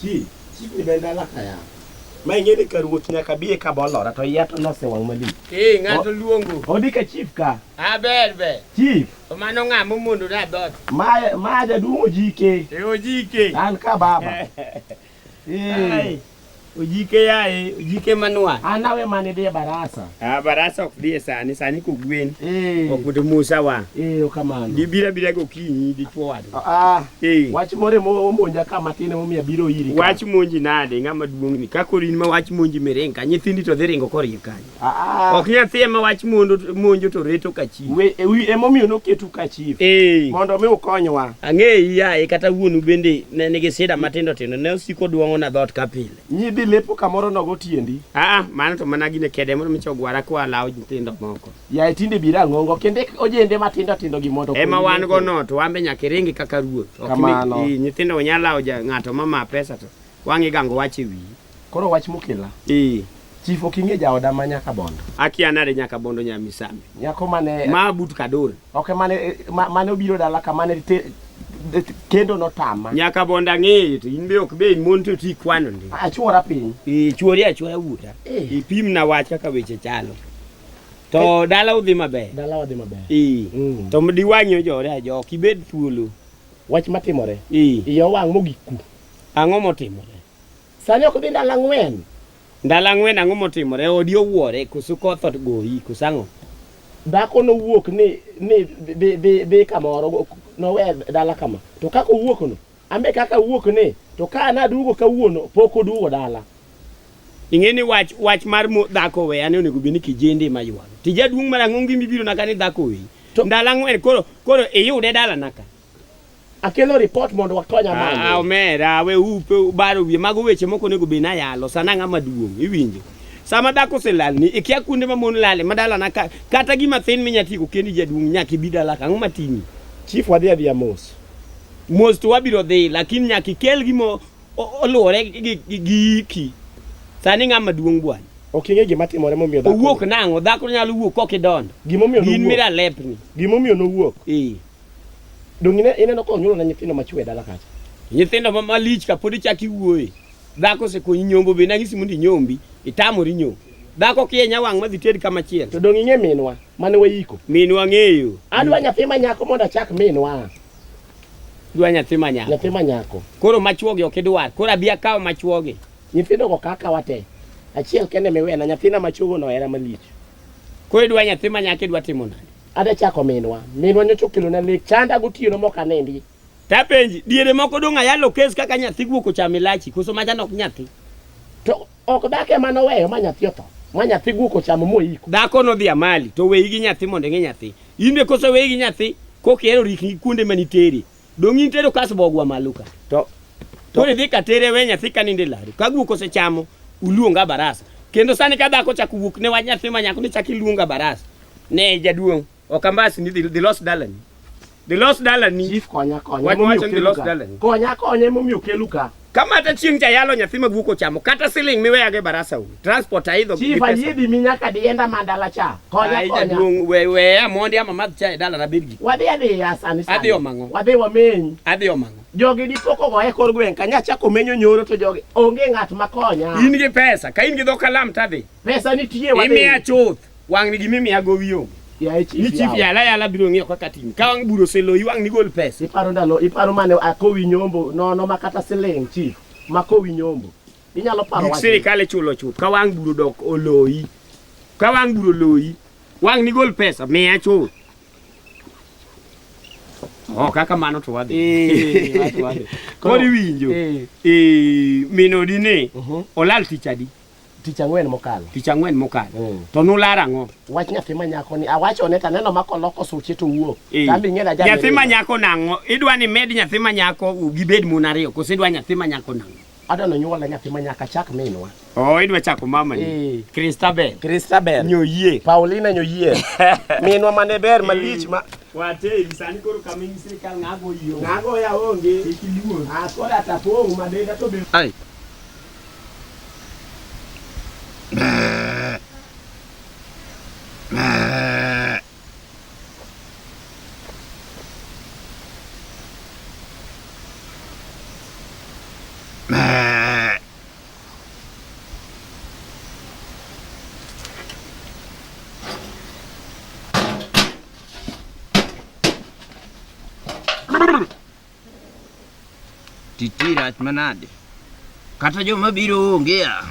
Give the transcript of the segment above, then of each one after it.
Chi ibenda la kaya. Ma ingene ka ruoth nyaka biye ka bolora to yato nosewang mali. Ng'ato luongo. Odika chief ka. Ber. Chief. Mano ng'ama mondo na dot. Ma jaduong' Ojike. Ojike. An ka baba. Ojike manwa. Anawe mane dhi barasa. Barasa ok dhi sani ko gwen. Ok to Musa wa. Kamano. Bira go kinyi di forward. Wach more monja kama tine momiya biro iri. Wach monji nade ng'ama duong' ni kakorin ma wach monji mereng ka nyithindi to dhi ringo korie kanyo. Ok nyathi ma wach monjo to reto ka chief. Emomiyo noketu ka chief. Mondo mi ukonywa. Ang'eyi yae kata wuonu bende nigi sida matindo tindo ne osiko duong'o na dhot ka pile. Nyidhi lepo kamoro nogo tiendi. Mano to mana gine kede mondo micho gwara kwa lawo nyithindo moko. Yae tinde bira ng'ongo kende ojende matindo tindo gi mondo. Ema wan go no to wambe nyaka ringi kaka ruoth. Ok nyithindo onyalo ng'ato mama pesa to wang'i gango wache wi. Koro wach mokela. Chief oking'e jaoda ma nyaka bondo. Akia nade nyaka bondo Nyamisambi. Nyako mane ma but kadol. Ok mane obiro dala ka mane kendo notama. Nyaka bondo ang'eyo to in be ok be mon to ti kwano ndi. Achuora piny. Chuori wuta. Ipim na wach kaka weche chalo. To dala udhi maber. To mdi wang'yo jore ajo ok ibed thuolo. Wach matimore. Iyo wang' mogiku. Ang'o motimore? Sani ok dhi ndala ng'wen. Ndala ng'wen ang'o motimore? Odi owuore koso koth goyi kosang'o? Dhako nowuok ni be kamoro nowe dala kama. To kako wuok no. Ambe kaka wuok ne. To ka naduogo kawuono pok oduogo dala. Ing'eni wach mar dhako we ane onego bini kijende maywago. Tija duong' mar ang'o ngimi biro naka ni dhako we. Ndala ng'wen koro iyude dala naka. Akelo report mondo wakonya mano. Omera we upe baro wiye mago weche moko nego bina yalo sana ng'ama duong' iwinjo. Sama dhako selalni ikia kunde ma mon lale madala naka kata gima thin minyatiko kendi jaduong' nyaka ibidala ka ang'o matini. Chief wadhi mos. Mos to wabiro dhi lakini nyaka ikel gimo oluore gi iki. Sani ng'ama duong' bwana. Ok ing'e gima timore momiyo dhako. Owuok nang'o dhako nyalo wuok kokidondo. Gimomiyo no wuok. In mira lepni. Gimomiyo no wuok. Dong ineno ko onyuolo na nyithindo machwe dala kacha. Nyithindo malich ka podi chaki wuoye. Dhako se konyi nyombo be nangisi mundi nyombi itamori nyombo. Dhako kienya wang' madhi ted kama chiel. To dong ing'e minwa mane wayiko. Minwa ng'eyo. Adwa nyathi manyako mondo achak minwa. Dwa nyathi manyako. Nyathi manyako. Koro machuoge ok idwar. Koro abia kawo machuoge. Nyithindo go kaka wate. Achiel kende mewena nyathina machuogo no era malich. Koro dwa nyathi manyako dwa timo nade? Ada chako minwa nyocho kelo na lek chanda gotieno moka nendi. Tapenji diere moko dong' ayalo kes kaka nyathi guoko chamilachi koso machano ok nyathi. To ok dake mano weyo ma nyathi otho. Ma nyathi guoko chamo moiko. Dhako no dhi amali to weyi gi nyathi mondo ng'e nyathi. Inde koso weyi gi nyathi kokero rikni kuonde maniteri. Dong' in tero kasbogwa maluka. To dhi katere we nyathi kaninde laro. Ka guoko se chamo uluonga barasa. Kendo sani ka dhako chako wuok ne wach nyathi manyako ni chaki luonga barasa. Ne jaduong' okambasi ni the lost dalani. The lost dalani. Chief konya. Wacho the lost dalani. Konya momiyo keluka. Kama hata chieng' cha yalo nyathi maguoko chamo kata siling miweyage barasa u. Transport aidho. Chief ayidi minyaka dienda mandala cha. Konya. Jaduong' we amondi ama madh cha dala na bedgi. Wadhi asani. Adhi omang'o. Wadhi wameny. Adhi omang'o. Jogi dipoko go e kor gweng' kanya chako menyo nyoro to jogi onge ng'at makonya. In gi pesa, ka in gi dho kalam tadhi. Pesa nitie wadhi. Imiya chuth. Wang' ni gimi miya gowi yo. Ya chief. Chief yala biro ng'iyo kaka tim. Ka wang' buro selo wang' ni gol pesa. Iparo mane akowi nyombo no makata siling chief. Makowi nyombo. Inyalo paro wach. Sirikal chulo chuth. Ka wang' buro dok oloyi. Ka wang' buro loyi. Wang' ni gol pesa miya chuth. Kaka mano to wadhi. Kodi winjo. Minodi ne olal tichadi. Tich ang'wen mokalo. To nular ang'o? Wach nyathi manyako ni awacho ne taneno makoloko suche to wuok. Tambi ng'ela jam. Nyathi manyako nang'o? Idwa ni med nyathi manyako gibed mon ariyo koso idwa nyathi manyako nang'o? Adwa nonyuola nyathi manyaka chak minwa. Idwa chako mama ni. Christabel. Nyoyie. Paulina Nyoyie. Minwa mane ber malich ma wate sani koro kaming sirikal ng'ago yo. Ng'ago ya onge. Ikiluon. Koda tapong madenda to be. Ai. Titira manade. Kata joma biro onge ya.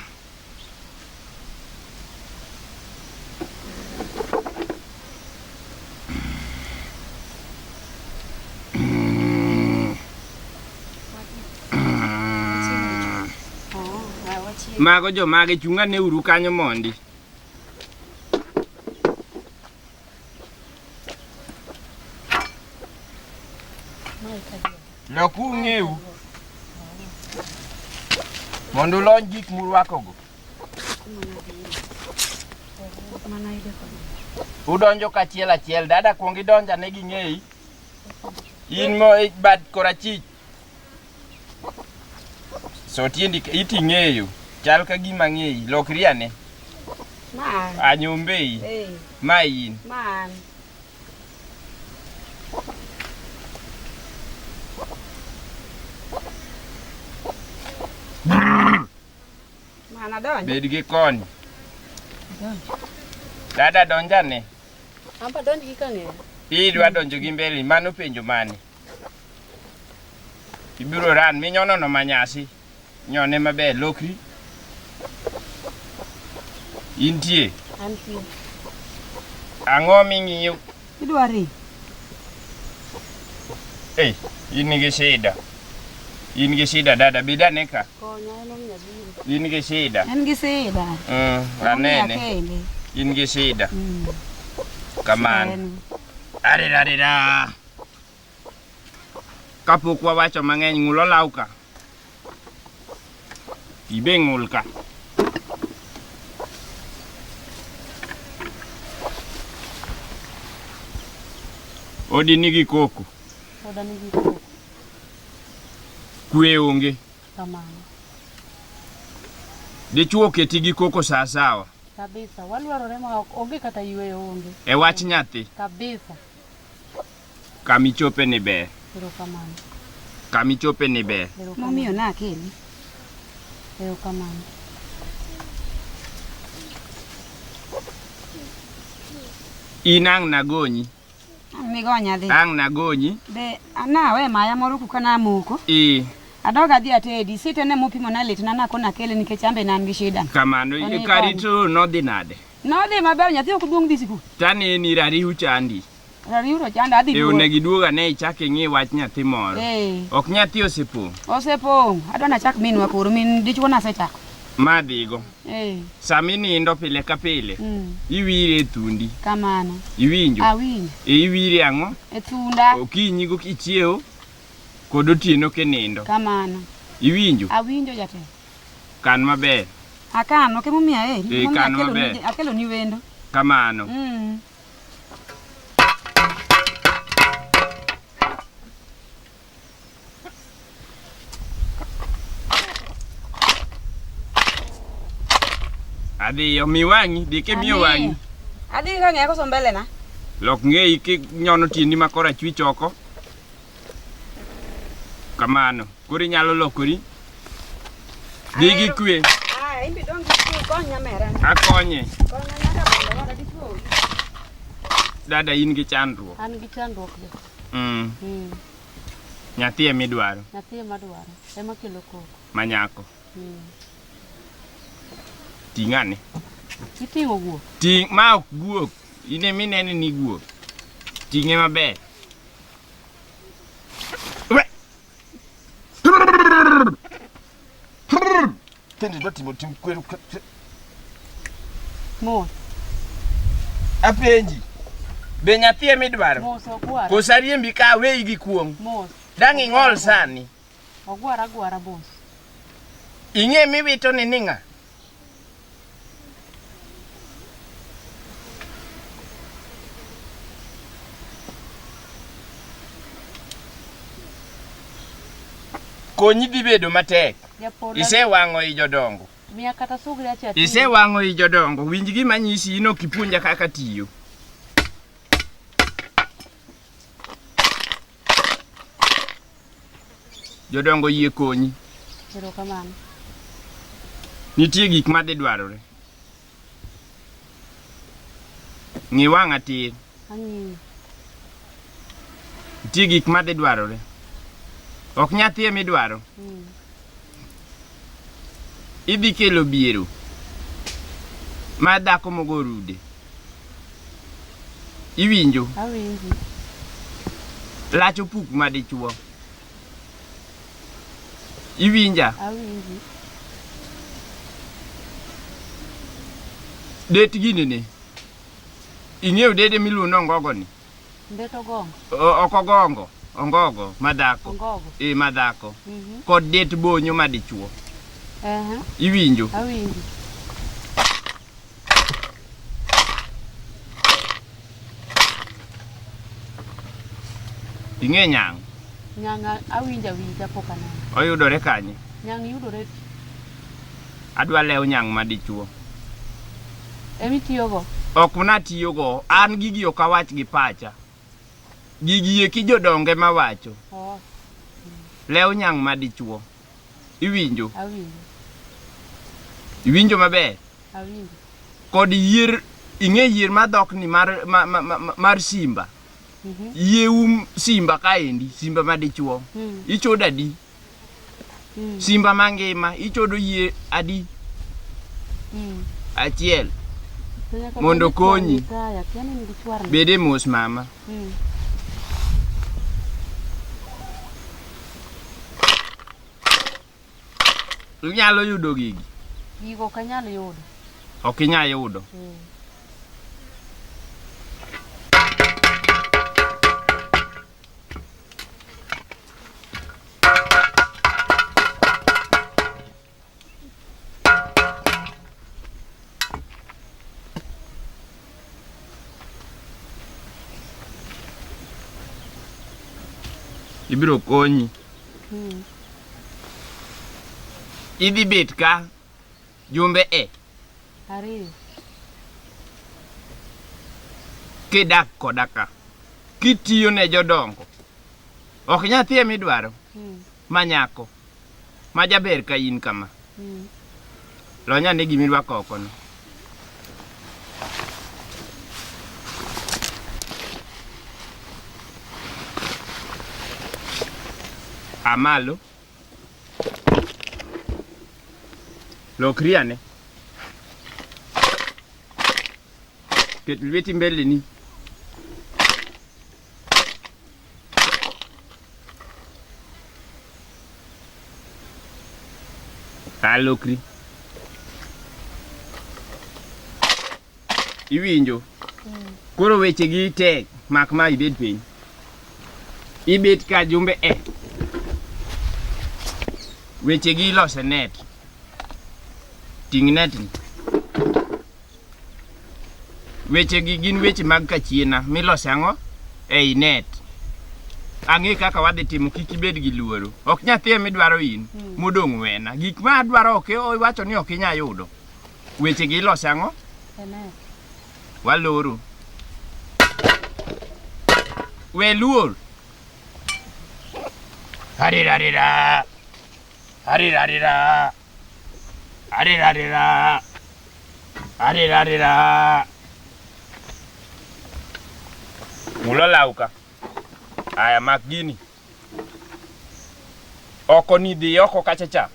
Mago jo mage chunga ne uru kanyo mondi. Loku ngeu. Mondo lon gik murwakogo. Udonjo kachiel achiel, dada kuongi donja ne gi ng'ei. In mo bad korachich. So tiendi iti ng'eyo. Chal ka gima ng'ei, lokri ane. Ma. Anyombei. Ma in. Man. Mana donjo? Bed gi koni. Dada donja ne. Ampa donjo gi kang'eyo. Idwa donjo gi mbele, mano penjo mane. Ibiro ran minyono no manyasi. Nyone maber lokri. Intie. Antie. Ang'o ming'iyo? Idwari? Hey, in gi shida. In gi shida dada bida neka. Konya eno nyabiro. In gi shida. En gi shida. Anene. In gi shida. Kamano. Arira. Kapok wawacho mang'eny ng'ulo law ka. Ibe ng'ul ka. Odi nigi koko. Oda nigi koko. Kwe onge. Kamano. Dichuo keti gi koko sawa. Kabisa. Walwarore ma onge kata yweyo onge. E wach nyathi. Kabisa. Kamichope ni ber. Erokamano. Kamichope ni ber. Momiyo na akeli. Erokamano. Inang nagonyi. Migonya dhi. Ang nagonyi. Be anawe maya moro kukana moko. Adoga dhi atedi site ne mupimo na lit na nakona kele nikech ambe nan gi shida. Kamano karito no dhi nade. No dhi maber nyathi ok duong dhi siku. Tane ni rarihu chandi. Rarihu chanda adhi duong. Onegi duoga ne ichake ng'i wach nyathi moro. Ok nyathi osepong. Osepong. Adwana chak minwa koro min dichwo na sechako. Madhigo. Sami nindo pile ka pile. Iwire thundi. Kamano. Iwinjo. Awinjo. Iwire ang'o? E thunda. Okinyi go kichiewo. Kod otieno kenindo. Kamano. Iwinjo? Awinjo jate. Kan maber. Akano ke mumia kan maber. Akelo ni wendo. Kamano. Adi yo miwangi, dike miyo wangi. Adi ka ng'e koso mbele na. Lok ng'ei ki nyono tiendi makora chwich oko. Kamano, kuri nyalo lokori. Digi kwe. Imbi dongi kwe konya mera. Akonye. Konya nyaka bondo wada dichuo. Dada in gi chandruok. An gi chandruok de. Nyathi emidwaro. Nyathi emadwaro. Ema kelo koko. Manyako. Ting'ane. Iting'o guok. Ting' ma ok guok. Ine minene ni guok. Ting'e maber. Tendi do timo tim kweru. Mos. Apenji. Be nyathi emidwaro? Mos ogwara. Kosariembi ka weyi gi kuom. Mos. Dang' ing'ol sani. Ogwara bos. Ing'e miwito ni ning'a? Konyi dhi bedo matek. Isewang'o i jodongo. Miya kata sugri acha. Isewang'o i jodongo. Winj gima nyisi ino kipuonja kaka tiyo. Jodongo yie konyi. Erokamano. Nitie gik ma dhi dwarore. Ng'i wang'a tir. Ang'iyo. Nitie gik ma dhi dwarore. Ok nyathi emi dwaro. Idhi kelo biero. Ma dhako mogo rude. Iwinjo? Awinji. Lach opuk ma dichuo. Iwinja? Awinji. Det ginene. Ing'eyo dede miluongo ongogo ni? Ndeto gongo. Ok ogongo. Ongogo madhako. Ongogo. Madhako. Kod det bonyo ma dichuo. Iwinjo? Awinji. Ing'e nyang'? Nyang' awinja winja pok aneno. Oyudore kanye? Nyang' yudore. Adwa lew nyang' ma dichuo. Emitiyogo? Ok natiyogo. An gigi ok awach gi pacha. Gigi eki jodonge mawacho. Lew nyang' ma dichuo. Iwinjo? Awinjo. Iwinjo maber? Awinjo. Kod yier, ing'e yier madhok ni mar simba. Yeum simba kaendi, simba ma dichuo. Ichodo adi? Simba mangima, ichodo yie adi? Achiel. Mondo konyi. Bede mos mama. Inyalo yudo gigi? Gigo ok anyal yudo. Ok inyal yudo? Ibiro konyi. Idhi bet ka jumbe ariyo. Kidak koda ka. Kitiyo ne jodongo. Ok nyathi emi dwaro. Manyako. Ma jaber ka in kama. Lonya ne gimi rwako oko no. Amalo. Lokriane. Ket lweti mbele ni. Lokri. Iwinjo? Koro weche gi tek mak ma ibed piny. Ibet ka jumbe weche gi lose net. Ting net ni. Weche gi gin weche mag kachiena milose ang'o? Ei net. Ang'e kaka wadhi timo, kik ibed gi luoro. Ok nyathi emi dwaro in, modong' wena. Gik ma adwaro ok iwacho ni ok inya yudo. Weche gi ilose ang'o? Waloro. We luor. Harirarira. Harirarira. Harirarira. Harirarira. Mulo lauka. Aya mak gini. Oko ni dhi oko kachacha.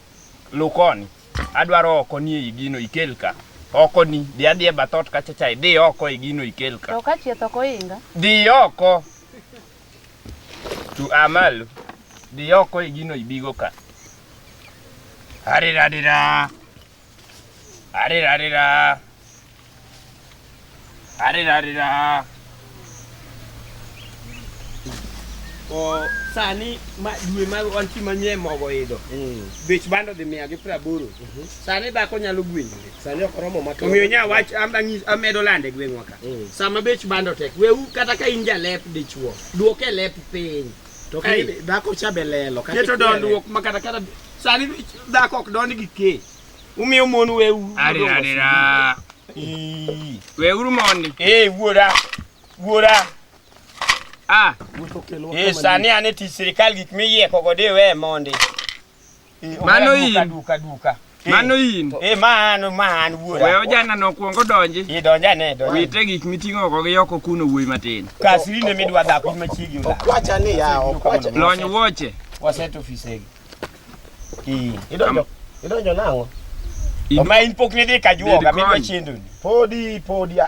Lukoni. Adwaro oko ni e gino ikel ka. Oko ni dhi adhi bathot kachacha dhi oko e gino ikel ka. To ka chieth oko inga. Dhi oko. Tu amalo. Dhi oko e gino ibigo ka. Harirarira. Harirarira. Harirarira. O sani ma dwe ma wanti manye mogo ido. Bech bando dhi 180. Sani dhako nyalo gwenyore. Sani ok romo matin. Omiyo nya wach amedo lande gweng'wa ka. Sama bech bando tek, weu kata ka in jalep dichuo, duoke lep piny. To dhako chabe lelo kata to don duok makata sani dhako ok don gi ke. Umiyo mon weu. Harirarira. Weuru mondi. Wuora. Wuora. Ah, sani ane ti sirikal gik miyieko go de we mondi. Mano in. Duka. Mano in. Man wuora. Wewe jana nokuongo donji. Donja ne. Wite gik miting'o go gi yoko kuno wuoyi matin. Kasirine midwa dhako machiegi ula. Okwacha ni ya, okwacha. Lony wuoche. Waset ofisegi. Idonjo nang'o? Oma in pok ni dhi Ajuoga midwa chendo ni. Podi,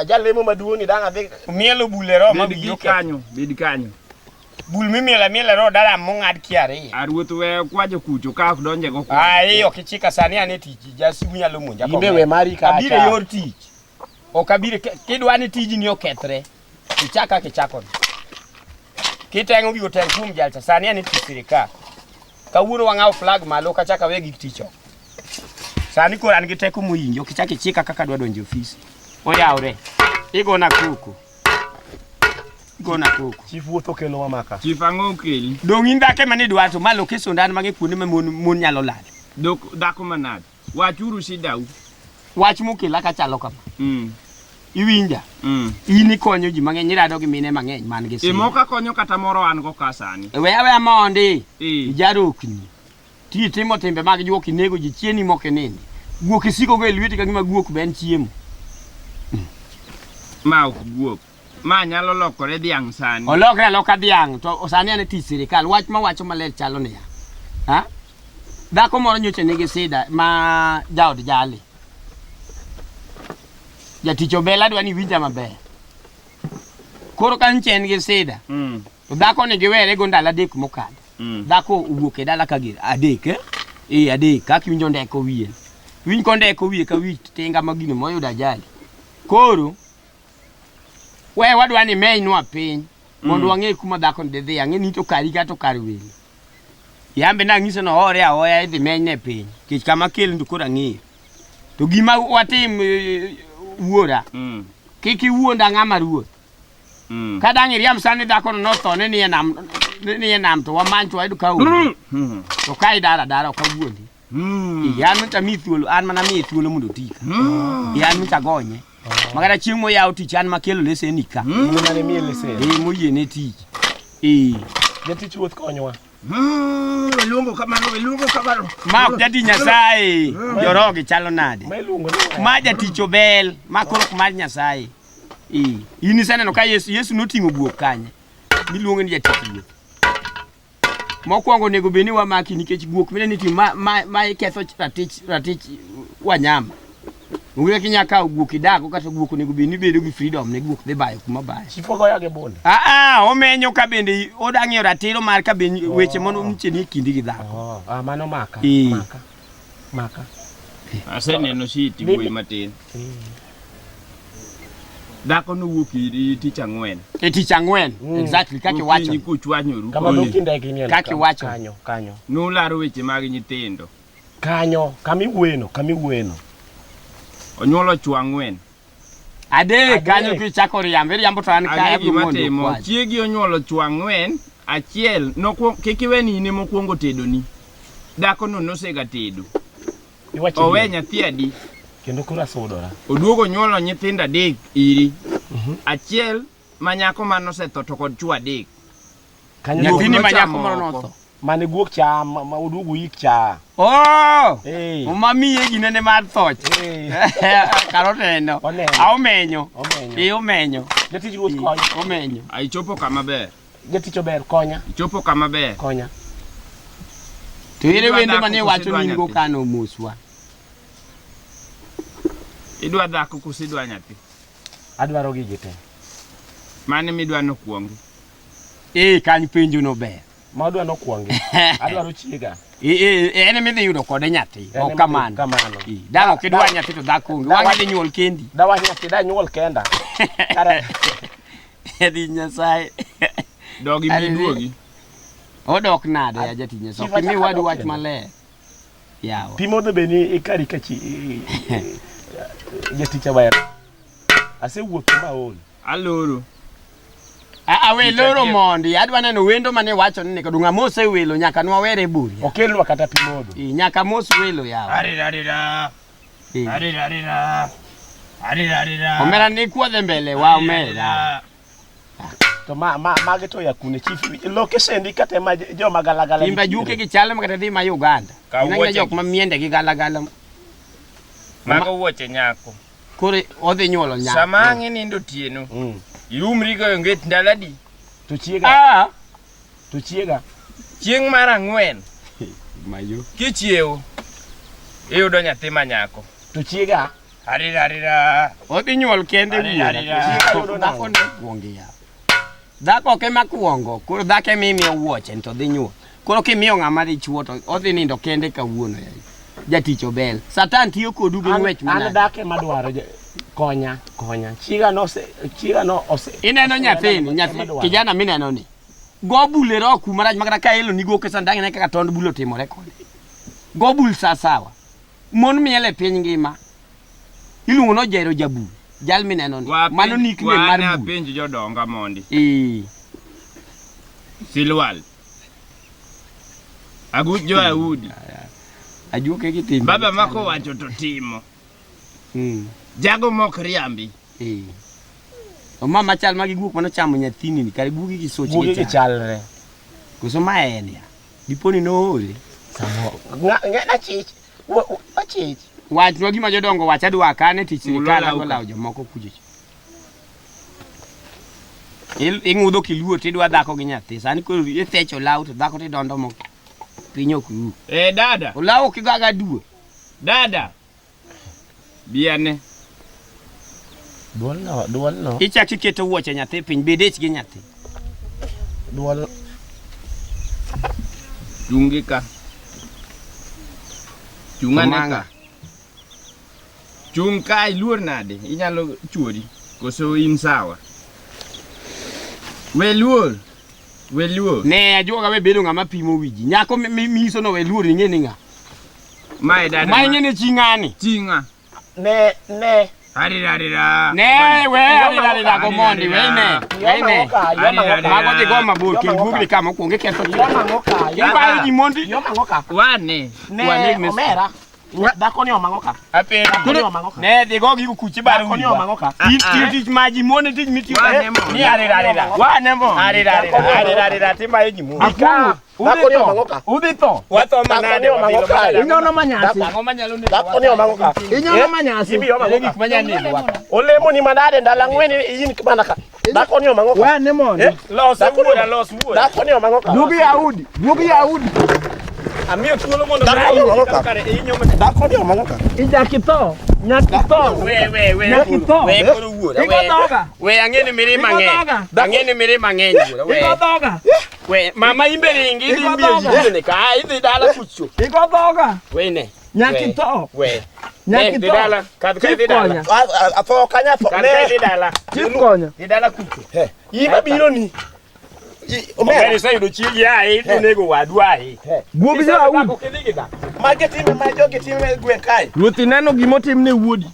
ajalemo maduong' dang' adhi. Mielo bulero ma Bed kanyo. Bul mielo ro dala mong'ad kiare. Aruoth we kwajo kucho ka ok donje go. Ok ichika sani ane tich. Jasigu nyalo monja. Imbe we mari ka. Abire yor tich. Ok abire kidwa ni tijni okethre. Ichaka kichako. Kitengo gigo tel kum jalcha sani ane tich sirikal. Kawuono wang'aw flag malo kachaka we gik tich. Sani koro an gi teko moyinjo kichaka ichika kaka dwa donjo ofis. Oyawre. Igona kuku. Chief wuotho kelo wa maka. Chief ang'o keli. Dong in dhake mane dwa to malo kesondan mage kuonde ma mon nyalo lal. Dhako manade. Wachuru shidau. Wach mokela ka chalo kama. Iwinja. In ikonyo ji mang'eny irado gi mine mang'eny man gi sini. Moka konyo kata moro an go ka sani. Wewe mondi. Ijarokni. Ti timo tembe mag juok inego ji chieni moke nini. Guok isiko go e lweti ka gima guok ben chiemo. Ma ok guok. Ma nyalo lokore dhiang' sani. Olokre aloka dhiang' to sani ane tich sirikal. Wach ma wacho maler chalo niya. Ha? Dhako moro nyocha nigi sida ma jaod jali. Jatich obela dwa ni winja maber. Koro ka nchen gi sida. To dhako ni giwere go ndalo adek mokadho. Dhako owuok e dala ka gir adek adek kaka winjo ndeko wiye. Winy ko ndeko wiye ka wich tinga magino moyudo ajali. Koro we wadwa ni menywa piny mondo wang'e kuma dhako ndedhi ang'e ni to kari ka to kar welo. Yambe na ng'iso no hore ahoya idhi menyne piny kech kama kel ndo koro ang'eyo. To gima watim wuora kik iwuonda ng'ama ruoth. Ka dang' iriam sani dhako no thone ni e nam to wamany to wayud ka onge. To ka idara ok awuondi. Yan mita mi thuolo an mana mi thuolo mondo tika. Yan mita gonye. Magara chieng' moyaw tich an makelo leseni ka. Mane mi leseni. Moyiene tich. Jatich wuoth konyowa. Luongo kamano. Ma ok jati Nyasaye. Jorogi chalo nade. Ma jatich obel, ma koro ok mar Nyasaye. In iseneno ka Yesu noting'o guok kanye. Miluongo ni jatich wuoth. Mokwongo nego beni wamaki nikech guok mine ni ma iketho ratich wanyama. Ung'e kinyaka guok idako kata guok nego beni bedo gi freedom ne guok dhi bayo kuma bayo. Chifogo ya ge bonde. Omenyo ka bende odang'eyo ratiro mar ka bende weche mono mcheni kindi gi dhako. Mano maka. Aseneno shiti wuoyi matin. Dhako no wuok tich ang'wen. Tich ang'wen. Exactly kaki wacho. Ni kuchwanyoru. Kama dokinda kinyo. Kaki wacho. Kanyo. Nularo weche mag nyithindo. Kanyo, kami gweno. Onyuolo chwo ang'wen. Adek kanyo kichako riambo to an kaya gimondo. Chiegi onyuolo chwo ang'wen, achiel kik iweni ine mokwongo tedoni. Dhako no nosega tedo. Owe nyathi adi. Kendo kura sodora. Oduogo nyuolo nyithindo adek iri. Achiel manyako manosetho to kod chwo adek. Nyathini manyako moro notho. Mane guok cha ma oduogo yik cha. Mamiye ginene mar thoch. Karoteno. Omenyo. Omenyo. Jatich ruoth konyo. Omenyo. Aichopo kama ber. Jatich ober konya. Ichopo kama ber. Konya. To ere wendo mane wacho ni go kano muswa. Idwa dhako kusidwa nyathi. Adwaro gige te. Mane midwa nokuongi. Kanyo penjo no ber. Ma adwa nokuongi. Adwaro chiega. Ene midhi yudo kode nyathi. Ok kamano. Dang' ok idwa nyathi to dhako onge. Wang'e dhi nyuol kendi. Dawa nyathi da nyuol kenda. Kare. Edhi Nyasaye. Dogi miduogi. Odok nade ya jati Nyasaye. Ok mi wadu wach maler. Yawa. Pimodho beni ikari kachi. Jatich awer. Asewuotho maol. Aloro. We loro mondi adwa neno wendo mane wacho ni kadunga mose welo nyaka nwawere buri. Okelwa kata pimodo. Nyaka mos welo yawa. Arira. Omera ni kuodhe mbele wa omera. to mage to yakune chief location di kata ma joma galagala timba juke gi chalo makata dhi ma Uganda ina jok ma miende gi galagala mago wuoche nyako kore odhi nyuolo nyako sama nindo tieno iumri go nget ndaladi to chiega chieng mar ang'wen mayo kichiewo iyudo nyathi ma nyako to chiega arira odhi nyuol kende dhako ke makuongo koro dhake mimiyo wuoche to dhi nyuol koro kimiyo ng'ama dichuo to odhi nindo kende kawuono jatich obel satan tiyo kodu gi ng'wech mana an dhake madwaro konya chiega no ose ineno nyathini kijana mineno ni go bulero kuma rach makata ka elo nigo kesandang ne kaka tond bulo timore kode go bul sawa mon miele piny ngima iluongo no jero jabul jal mineno ni mano nikne mar bul penj jodonga mondi silwal agujo audi ajuoke gi timbe baba mako wacho to timo jago mok riambi o mama chal magi guok mano chamo nyathini ni kare guogi gi sochi gi chalre koso ma en ya diponi no ore samo ng'ena chich wach no gima jodongo wacha dwa kane tich sirikal go lawo jomoko kujich ing'udho kiluo tidwa dhako gi nyathi sani koro ithecho lawo to dhako tidondo moko piny ok ru dada olawo kigaga duo dada biane duol no ichak iketo wuoche nyathi piny bedech gi nyathi duol chungika chungane chung ka iluor nade inyalo chuori koso in sawa we luor ne ajuoga we bedo ng'ama pimo wiji nyako miso no we luor ing'e ni ng'a mai dada mai ng'e chinga ne arira ne we arira go mondi we ne mago di goma bur ke gugli kama kuonge ketho ti ba ji mondi wane omera dhako ni omangoka ne di go gi kuchi baru dhako ni omangoka tich ma ji mondi tich miti ni arira wane mo arira timba ji mo dhako ni omangoka udito wato manade inyono manyasi dhako ni omangoka inyono manyasi gik manyane olemo ni manade ndala ng'weni yin kibana ka dhako ni omangoka wane mo los wuoda dhako ni omangoka dugi yaudi amiyo thuolo mondo dhako ni omangoka ijakito nyakito we koro wuoda we ang'eni miri mang'eny we mama imberingi idhi miyo jidene ka idhi dala kucho we ne nyakito idhi dala kadh idhi dala atho kanya tho ne idhi dala konya dala kucho ima biro ni omeri sayudo chiegi ai to nego wadu ai guogi ja audi mage time ma joge time gwen kai ruothi neno gimotim ne wuodi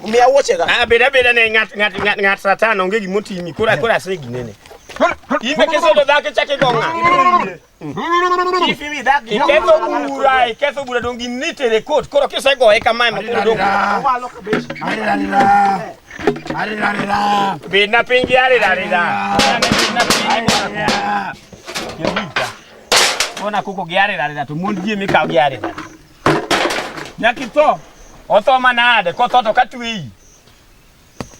miya wuoche ga beda ne ng'at satan onge gimotimi kora segi nene imbe kesodo dhake chake gonga ifimi dhaki ketho bura dongi nitere kot koro kisegoye kamae makoro dongo walo kabeshi arira bina pingi arira ona kuko giarira to mond ji mikaw giarira nyakito otho manade kotho to katwi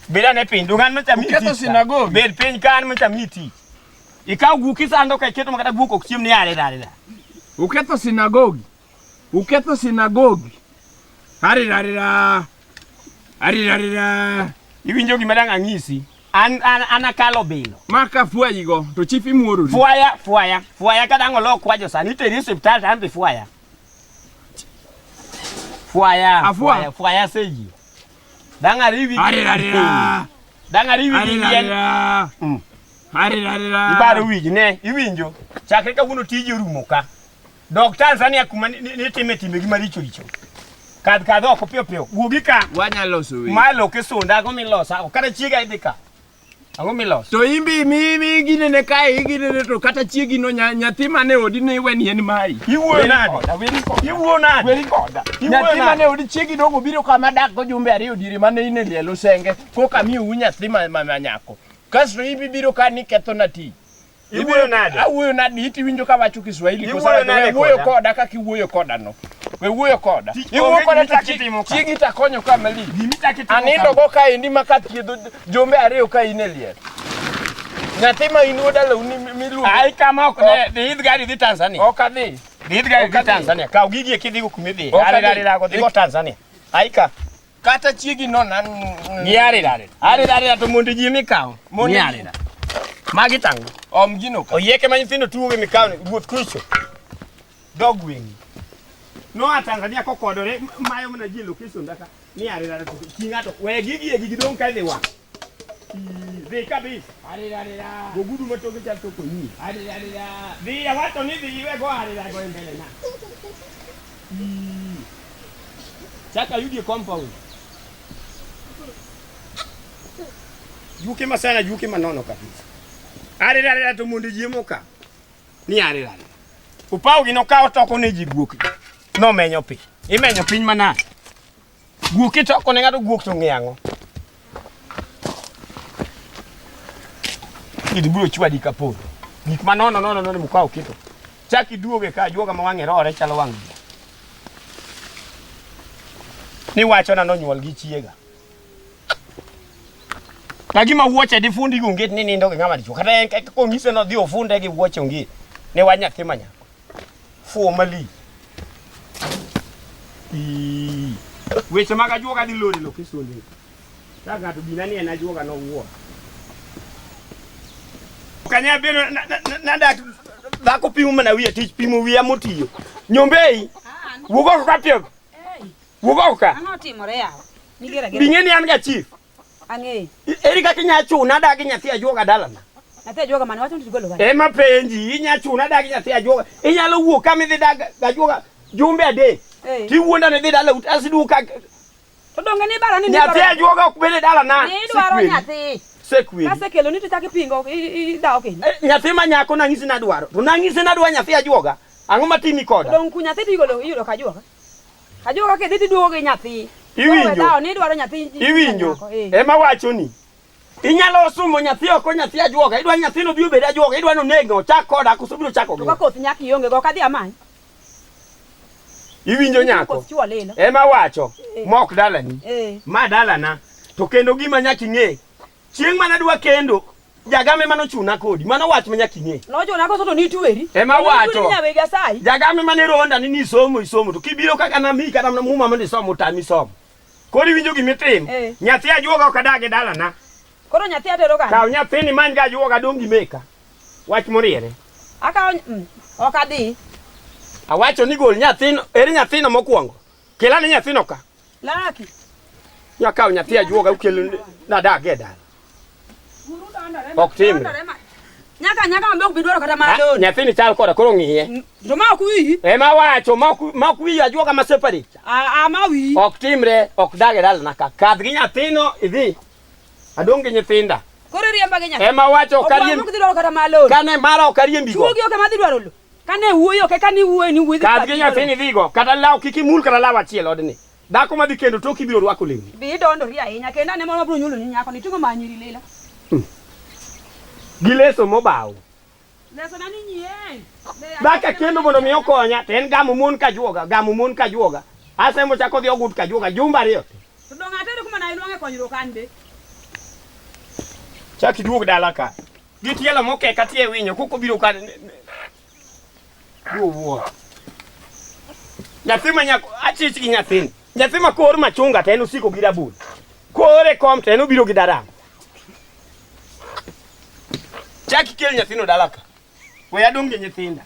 beda ne piny dungan machami ketho sinagogi bed piny kan machami ti ikaw guki sando ka keto makata guko ok chiem ni arira uketho sinagogi arira iwinjo gima dang' ang'isi an akalo bilo maka fwayigo to chief imuoro fwaya ka dang' olok kwajo sani iteri osiptal to an be fwaya seji dang' ariwi ibaro wiji ne iwinjo chakre kawuono tiji orumo ka dok Tanzania kuma nitime timbegi maricho kadh oko piyo guogi ka wanya loso we malo kisunda ago milosa kata chiega idhi ka ago milosa to imbi mi ginene kae iginene to kata chiegi no nyathi mane odi ne weni en mai iwuo nade nyathi mane odi chiegi dogo biro kama dak go jumbe ariyo dire mane ine lielo senge koka miyo nyathi ma nyako Kasto ibiro ka ni ketho na ti. Iwuoyo nade? Awuoyo nade iti winjo ka wacho Kiswahili Iwuoyo nade wuoyo koda kaka iwuoyo koda no. We wuoyo koda. Iwuoyo koda chiegi ta konyo ka mali. Anindo go ka indi maka thiedho jombe ariyo ka in e lier. Nyathi ma inuo dala miluongo. Ai kama ok ne dhi gari dhi Tanzania. Ok adhi. Dhi gari dhi Tanzania. Kaw gigi kidhi go kuma idhi. Ari go dhi go Tanzania. Ai ka kata chiegi no nan giari to mondo ji mikaw. Mondo ari. Magi tango. Gino ka. Oyieke ma nyithindo tugo gi mikaw wuoth kucho. Dog wing. No a Tanzania kokodore mayo mana ji location daka. Ni ari to kingato we gigi dong ka dhi wa. Dhi kabisa. Ari. Gogudu matoke cha toko ni. Ari. Dhi ya watu ni dhi iwe go ari go mbele na. Chaka yudi compound. Juke masana juke manono kabisa. Ari to mondo ji moka. Ni ari. Upau gi nokawo toko ne ji guok. No menyo pi. Imenyo piny mana. Guok toko ne ngato guok to ngiango. Idi bro chwadi kaporo. Gik manono mukawo kito. Chaki duoge ka Ajuoga ma wange rore chalo wang. Ni wacho na nonyuol gi chiega. Kagima wuoche di fundi gunget ni nindo gi ngama dicho. Kata ko ngise no dhi ofunde gi wuoche ongi. Ne wanyathi manyako. Fuo mali. Weche mag Ajuoga dhi lori location ni. Ta gato binani en Ajuoga no wuo. Kanya beno nada dhako pimo mana wiya tich pimo wiya motiyo. Nyombei. Wugo ka piego. Wugo ka. Ang'o timore yawa? Nigera gera. Bing'eni an ga chief. Ang'e. Eri kaka inya chuna dagi nyathi Ajuoga dalana. Nyathi Ajuoga mane wacho ni tigolo wa. Ema penji inya chuna dagi nyathi Ajuoga. Inyalo wuok kama idhi dag Ajuoga jumbe adek. Tiwuonda ne dhi dala asidu ka. To donge ni bara ni nyathi Ajuoga ok bede dalana. Ni dwaro nyathi. Sekwi. Kase kelo ni to chaki pingo idawo kendo. Nyathi manyako nang'isi na dwaro. To nang'isi na dwaro nyathi Ajuoga. Ang'o matimi koda? Dong ku nyathi tigolo iyudo ka Ajuoga. Ajuoga ke dhi duogo gi nyathi. Iwinjo. Dawo ni dwaro nyathi. Iwinjo. Ema wacho ni. Inyalo sumo nyathi oko nyathi Ajuoga. Idwa nyathino bi obed Ajuoga. Idwa no nego chak koda koso biro chako gi. Ka koth nyaki ionge go ka dhi amany. Iwinjo nyako. Ema wacho. Mok dalani. Ma dalana. To kendo gima nyaki ng'e. Chieng' mana dwa kendo Jagame mano chuna kodi mano wach manyaki ng'e. No chuna koso to ni tueri. Ema wacho. Jagame mane ronda ni isomo to kibiro kaka na mi kata na muma mane somo tami somo. Kodi winjo gimitimo. Nyathi Ajuoga ok adage dalana. Koro nyathi atero kan. Kaw nyathini many ga Ajuoga dongi meka. Wach moriere. Akaw ok adhi. Awacho ni gol nyathino, eri nyathino mokwongo. Kelane nyathino ka. Laki. Nyakaw nyathi Ajuoga ukelo na dage dala. Ok timre. Nyaka mbok bidwaro kata malo. Nyathini chal koda koro ng'iye. To ma ok wi. Ema wacho ma ok wi Ajuoga ma separate. Ma wi. Ok timre, ok dage dala na ka. Kadh gi nyathino idhi. Adonge nyithinda. Koro riemba gi nyathi. Ema wacho ok ariembi. Ok bidwaro kata malo. Kane mara ok ariembi go. Chuogi ok ma didwaro lo. Kane wuoyo ke kane wuoyo ni wuoyo. Kadh gi nyathini dhigo kata law kikimul kata law achiel odni. Dhako madhi kendo tok ibiro rwako lewni. Bi dondo ri ahinya kendo ne moro bro nyulo ni nyako ni tungo manyiri lela. Gileso mobaw. Leso nani nyien. Daka kendo mondo mi okonya to en gamo mon ka Ajuoga. Asemo chako dhi ogut ka Ajuoga jumba ariyo. To donga tere kuma na iluonge konyruok ande. Chaki duog dala ka. Gitielo moke ka tie winyo koko biro ka. Wuo. Nyathi manyako achich gi nyathini. Nyathi ma kor machunga to en usiko gi rabul. Kore kom to en obiro gi daram. Chaki kel nyathino dala ka. We adonge nyithinda.